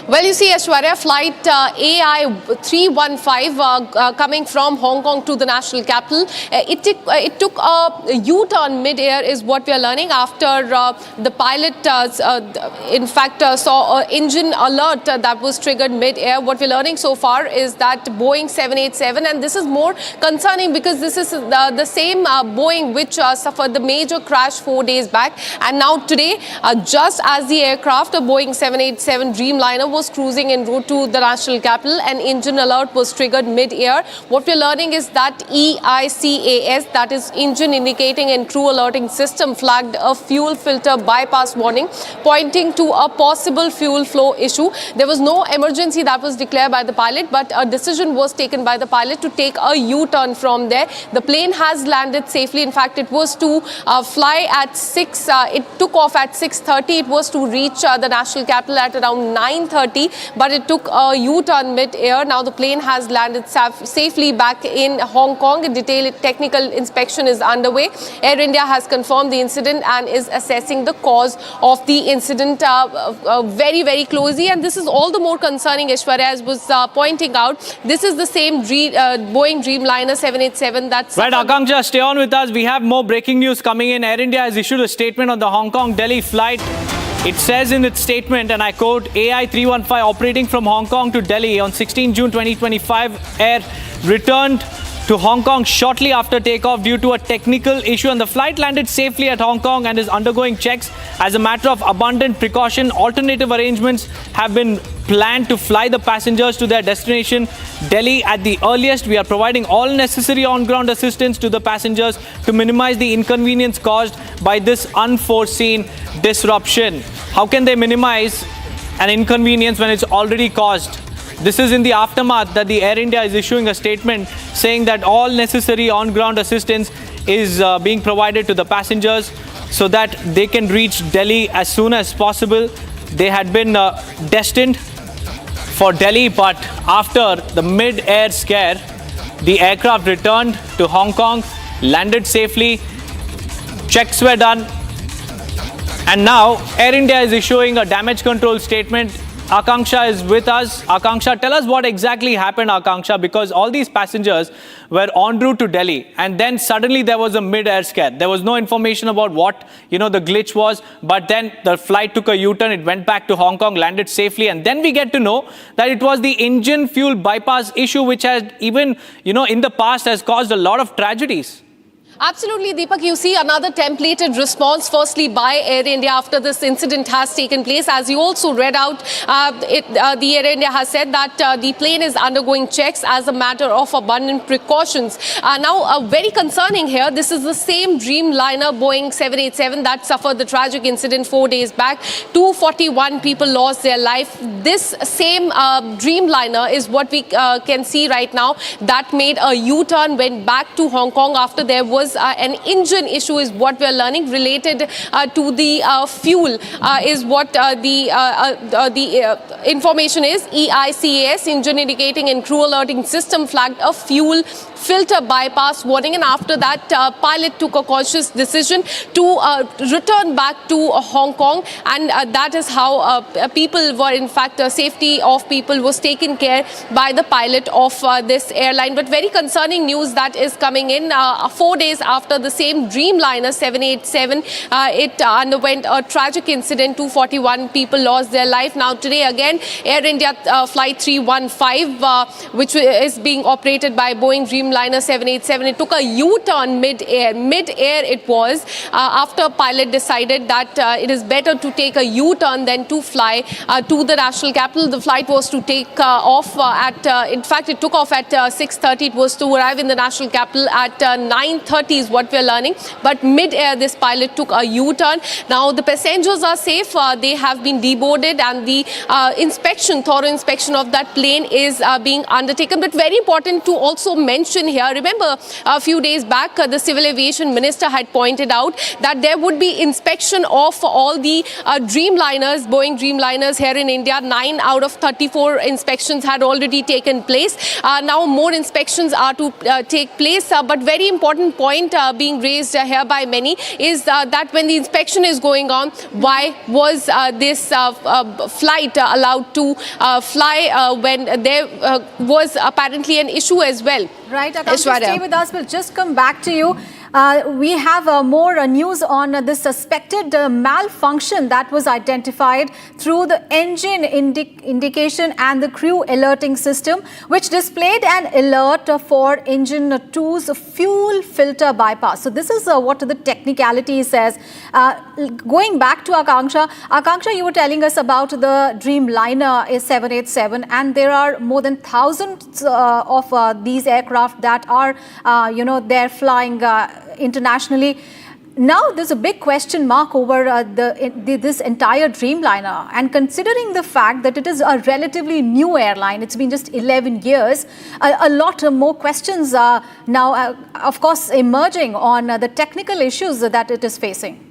Well, you see, Aishwarya, flight AI 315 coming from Hong Kong to the national capital. It took a U-turn mid-air is what we are learning after the pilot, in fact, saw an engine alert that was triggered mid-air. What we're learning so far is that Boeing 787, and this is more concerning because this is the same Boeing which suffered the major crash 4 days back. And now today, just as the aircraft, a Boeing 787 Dreamliner was cruising en route to the national capital, an engine alert was triggered mid-air. What we're learning is that EICAS, that is Engine Indicating and Crew Alerting System, flagged a fuel filter bypass warning pointing to a possible fuel flow issue. There was no emergency that was declared by the pilot, but a decision was taken by the pilot to take a U-turn from there. The plane has landed safely. In fact, it was to fly at 6, it took off at 6:30. It was to reach the national capital at around 9:30, but it took a U-turn mid-air. Now the plane has landed safely back in Hong Kong. A detailed technical inspection is underway. Air India has confirmed the incident and is assessing the cause of the incident very, very closely. And this is all the more concerning, Aishwarya, as was pointing out. This is the same Boeing Dreamliner 787 that's... Right, Akanksha, stay on with us. We have more breaking news coming in. Air India has issued a statement on the Hong Kong-Delhi flight. It says in its statement, and I quote, AI 315 operating from Hong Kong to Delhi on 16 June 2025, Air returned to Hong Kong shortly after takeoff due to a technical issue, and the flight landed safely at Hong Kong and is undergoing checks. As a matter of abundant precaution, alternative arrangements have been planned to fly the passengers to their destination, Delhi, at the earliest. We are providing all necessary on-ground assistance to the passengers to minimize the inconvenience caused by this unforeseen disruption. How can they minimize an inconvenience when it's already caused? This is in the aftermath that the Air India is issuing a statement saying that all necessary on-ground assistance is being provided to the passengers so that they can reach Delhi as soon as possible. They had been destined for Delhi, but after the mid-air scare, the aircraft returned to Hong Kong, landed safely, checks were done, and now Air India is issuing a damage control statement. Akanksha is with us. Akanksha, tell us what exactly happened, Akanksha, because all these passengers were en route to Delhi and then suddenly there was a mid-air scare. There was no information about what, the glitch was, but then the flight took a U-turn, it went back to Hong Kong, landed safely, and then we get to know that it was the engine fuel bypass issue which has even, in the past has caused a lot of tragedies. Absolutely, Deepak. You see another templated response, firstly by Air India after this incident has taken place. As you also read out, the Air India has said that the plane is undergoing checks as a matter of abundant precautions. Now, very concerning here, this is the same Dreamliner Boeing 787 that suffered the tragic incident 4 days back. 241 people lost their life. This same Dreamliner is what we can see right now that made a U-turn, went back to Hong Kong after there was an engine issue, is what we are learning, related to the fuel, is what the information is. EICAS, Engine Indicating and Crew Alerting System, flagged a fuel filter bypass warning, and after that pilot took a conscious decision to return back to Hong Kong, and that is how people were, in fact, safety of people was taken care by the pilot of this airline. But very concerning news that is coming in 4 days after the same Dreamliner 787, it underwent a tragic incident. 241 people lost their life. Now today again, Air India flight 315, which is being operated by Boeing Dreamliner 787, it took a U-turn mid-air. Mid-air it was, after pilot decided that it is better to take a U-turn than to fly to the national capital. The flight was to take off at, in fact, it took off at 6:30. It was to arrive in the national capital at 9:30 is what we're learning. But mid-air, this pilot took a U-turn. Now the passengers are safe. They have been deboarded, and the thorough inspection of that plane is being undertaken. But very important to also mention here, remember a few days back, the Civil Aviation Minister had pointed out that there would be inspection of all the Dreamliners, Boeing Dreamliners here in India. 9 out of 34 inspections had already taken place. Now more inspections are to take place. But very important point point being raised here by many is that when the inspection is going on, why was this flight allowed to fly when there was apparently an issue as well? Right, Akanksha, stay with us. We'll just come back to you. We have more news on this suspected malfunction that was identified through the engine indication and the crew alerting system, which displayed an alert for engine 2's fuel filter bypass. So this is what the technicality says. Going back to Akanksha, you were telling us about the Dreamliner 787, and there are more than thousands of these aircraft that are, they're flying internationally. Now there's a big question mark over this entire Dreamliner, and considering the fact that it is a relatively new airline, it's been just 11 years, a lot more questions are now, of course, emerging on the technical issues that it is facing.